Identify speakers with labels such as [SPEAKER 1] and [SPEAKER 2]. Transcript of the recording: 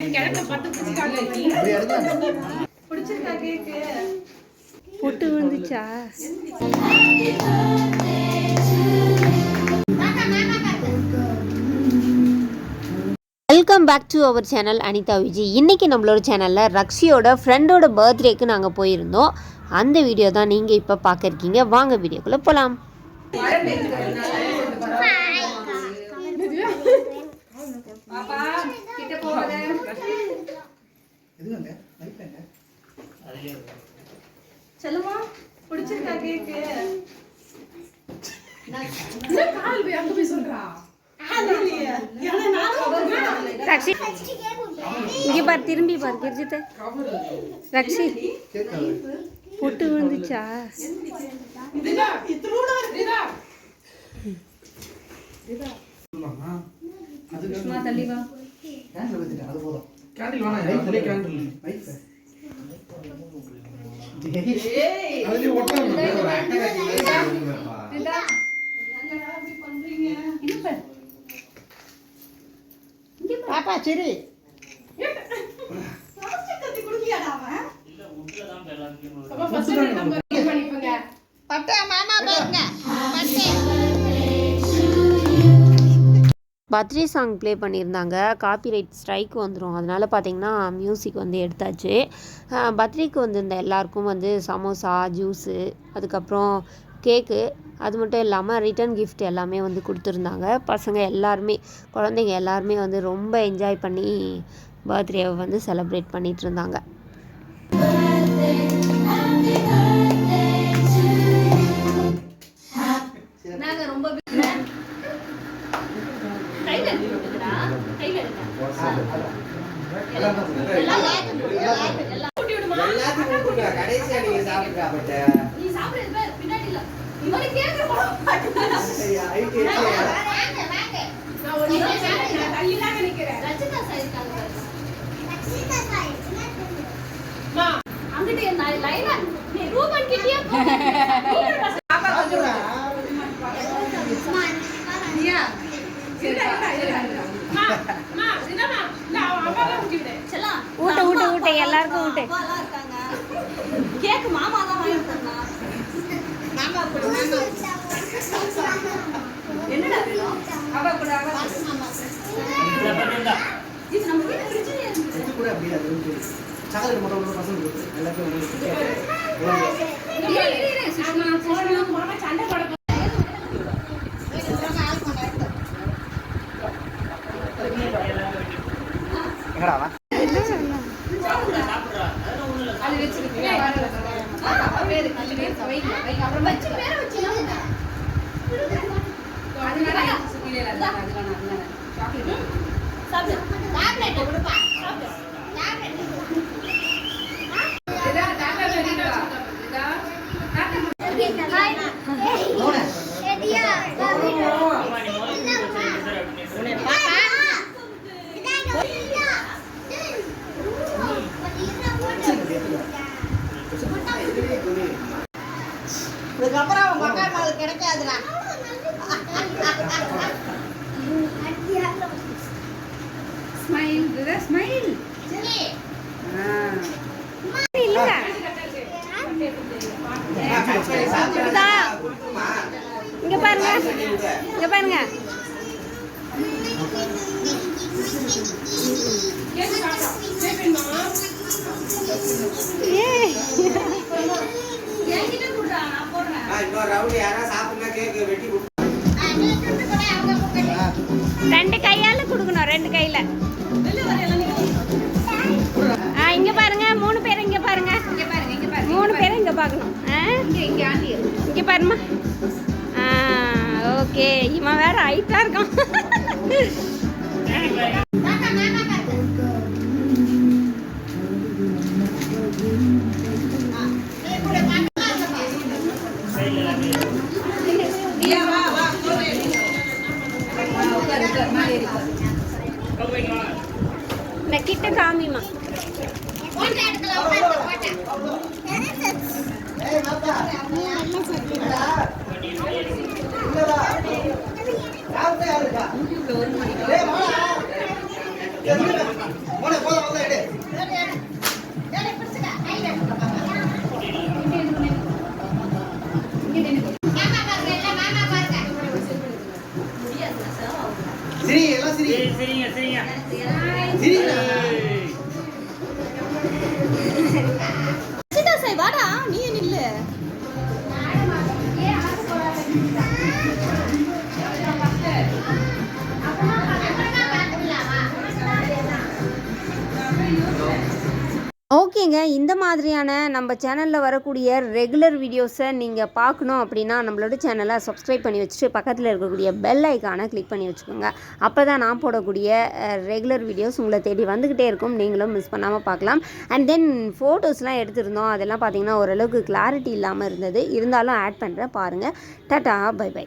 [SPEAKER 1] பொட்டு விழுந்துச்சா? Welcome back to our channel Anitha Vijay. இன்றைக்கி நம்மளோட சேனலில் ரக்ஷியோட ஃப்ரெண்டோட பர்த்டேக்கு நாங்கள் போயிருந்தோம். அந்த வீடியோ தான் நீங்கள் இப்போ பார்க்குறீங்க. வாங்க வீடியோக்குள்ளே போகலாம்.
[SPEAKER 2] செல்லுமா பிடிச்சிருக்கா கேக்கு?
[SPEAKER 1] ரக்ஷி இங்கே பார், திரும்பி பார் கிரிஜித்தை. ரக்ஷி பொட்டு விழுந்துச்சா?
[SPEAKER 3] பாப்பா சரி
[SPEAKER 1] பர்த்டே சாங் ப்ளே பண்ணியிருந்தாங்க. காப்பிரைட் ஸ்ட்ரைக் வந்துடும், அதனால் பார்த்திங்கன்னா மியூசிக் வந்து எடுத்தாச்சு. பர்த்டேக்கு வந்திருந்த எல்லாருக்கும் வந்து சமோசா, ஜூஸு, அதுக்கப்புறம் கேக்கு, அது மட்டும் இல்லாமல் ரிட்டன் கிஃப்ட் எல்லாமே வந்து கொடுத்துருந்தாங்க. பசங்க எல்லாருமே, குழந்தைங்க எல்லாருமே வந்து ரொம்ப என்ஜாய் பண்ணி பர்த்டேவை வந்து செலிப்ரேட் பண்ணிகிட்டு இருந்தாங்க. ஊட்ட ஊட்ட ஊட்ட எல்லாருக்கும் ஊட்ட.
[SPEAKER 2] கேக்கு மாமா தான் வாங்கி தந்தா. என்னடா வேணும்? அவ கூட இது நம்ம வீட்ல ஃப்ரிட்ஜ்ல இருக்கு. இது கூட அப்படியே அது சாக்லேட் மட்டும் ஒரு பசங்க கொடுத்து எல்லாத்தையும் இரு சுஷ்மா போறோம் மாமா சண்டை போட
[SPEAKER 3] எங்கடா வா
[SPEAKER 2] அது வெச்சிருக்கீங்க. வேற கல்லே வைங்க வைங்க அப்புறம் வச்சு வேற வச்சிடுங்க. அதனால சுகிலே அதனால சாக்லேட் சாப்பிடு. சாக்லேட் கொடுப்பா. சாப்பிடு. சாக்லேட். இதா டாடா வெடிடா. இதா டாடா. ஹாய். ஓடா. ஏடியா. உனே பாப்பா.
[SPEAKER 3] இதுக்கப்புறம் அவன் மக்கார் மகள் கிடைக்காதுடா.
[SPEAKER 2] ஸ்மைல் இதுதா ஸ்மைல். சரி.
[SPEAKER 1] இல்ல இங்க பாருங்க, இங்க பாருங்க. ரெண்டு கையால கொடுக்கணும், ரெண்டு கையில. இங்க பாருங்க, 3 பேர் இங்க பாருங்க. இங்க பாருங்க, இங்க பாருங்க. 3 பேரும் இங்க பார்க்கணும்.
[SPEAKER 2] இங்க ஆண்டி
[SPEAKER 1] இங்க பாருமா. ஓகே, இவன் வேற ஹைட்டா இருக்கான். கிட்ட காமிமா.
[SPEAKER 3] யாருக்கு
[SPEAKER 4] போனே போதும் வந்து எடு
[SPEAKER 3] ஏடே பிடிச்சுக்க கையில எடுத்துக்க மாமா பாருங்க எல்லாம் மாமா பாருங்க
[SPEAKER 4] சரி எல்லாம் சரி
[SPEAKER 5] சரிங்க
[SPEAKER 4] சரிடா
[SPEAKER 2] சிதாசை வாடா நீ நில்லு
[SPEAKER 1] ஓகேங்க, இந்த மாதிரியான நம்ம சேனலில் வரக்கூடிய ரெகுலர் வீடியோஸை நீங்கள் பார்க்கணும் அப்படின்னா நம்மளோட சேனலை சப்ஸ்கிரைப் பண்ணி வச்சுட்டு பக்கத்தில் இருக்கக்கூடிய பெல் ஐக்கானை கிளிக் பண்ணி வச்சுக்கோங்க. அப்போ தான் நான் போடக்கூடிய ரெகுலர் வீடியோஸ் உங்களை தேடி வந்துக்கிட்டே இருக்கும், நீங்களும் மிஸ் பண்ணாமல் பார்க்கலாம். அண்ட் தென் ஃபோட்டோஸ்லாம் எடுத்திருந்தோம், அதெல்லாம் பார்த்திங்கன்னா ஓரளவுக்கு கிளாரிட்டி இல்லாமல் இருந்தது, இருந்தாலும் ஆட் பண்ணுறேன் பாருங்கள். Tata bye by.